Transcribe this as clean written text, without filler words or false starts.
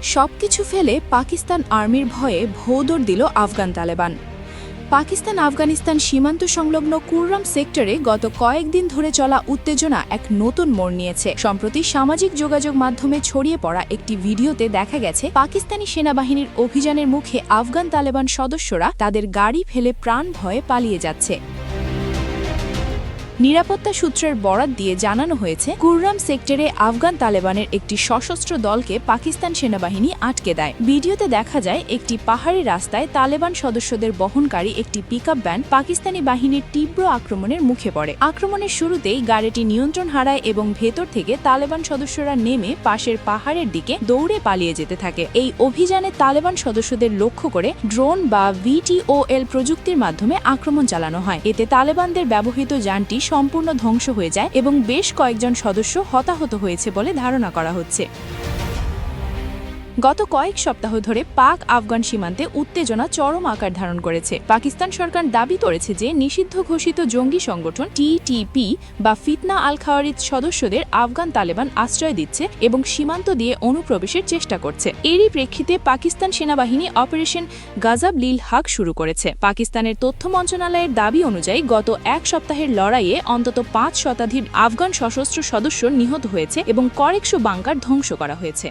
সবকিছু ফেলে পাকিস্তান আর্মির ভয়ে ভৌদর দিল আফগান তালেবান। পাকিস্তান আফগানিস্তান সীমান্ত সংলগ্ন কুররাম সেক্টরে গত কয়েকদিন ধরে চলা উত্তেজনা এক নতুন মোড় নিয়েছে। সম্প্রতি সামাজিক যোগাযোগ মাধ্যমে ছড়িয়ে পড়া একটি ভিডিওতে দেখা গেছে পাকিস্তানি সেনাবাহিনীর অভিযানের মুখে আফগান তালেবান সদস্যরা তাদের গাড়ি ফেলে প্রাণ ভয়ে পালিয়ে যাচ্ছে। নিরাপত্তা সূত্রের বরাত দিয়ে জানানো হয়েছে, কুররাম সেক্টরে আফগান তালেবানের একটি সশস্ত্র দলকে পাকিস্তান সেনাবাহিনী আটকে দেয়। ভিডিওতে দেখা যায় একটি পাহাড়ি রাস্তায় তালেবান সদস্যদের বহনকারী একটি পিকআপ ভ্যান পাকিস্তানি বাহিনীর তীব্র আক্রমণের মুখে পড়ে। আক্রমণের শুরুতেই গাড়িটি নিয়ন্ত্রণ হারায় এবং ভেতর থেকে তালেবান সদস্যরা নেমে পাশের পাহাড়ের দিকে দৌড়ে পালিয়ে যেতে থাকে। এই অভিযানে তালেবান সদস্যদের লক্ষ্য করে ড্রোন বা VTOL প্রযুক্তির মাধ্যমে আক্রমণ চালানো হয়। এতে তালেবানদের ব্যবহৃত যানটি সম্পূর্ণ ধ্বংস হয়ে যায় এবং বেশ কয়েকজন সদস্য হতাহত হয়েছে বলে ধারণা করা হচ্ছে। গত কয়েক সপ্তাহ ধরে পাক আফগান সীমান্তে উত্তেজনা চরম আকার ধারণ করেছে। পাকিস্তান সরকার দাবি করেছে যে নিষিদ্ধ ঘোষিত জঙ্গি সংগঠন TTP বা ফিতনা আল খাওয়ারিজ সদস্যদের আফগান তালেবান আশ্রয় দিচ্ছে এবং সীমান্ত দিয়ে অনুপ্রবেশের চেষ্টা করছে। এরই প্রেক্ষিতে পাকিস্তান সেনাবাহিনী অপারেশন গাজাব লিল হাক শুরু করেছে। পাকিস্তানের তথ্য মন্ত্রণালয়ের দাবি অনুযায়ী গত এক সপ্তাহের লড়াইয়ে অন্তত 5 শতাধিক আফগান সশস্ত্র সদস্য নিহত হয়েছে এবং কয়েকশো বাংকার ধ্বংস করা হয়েছে।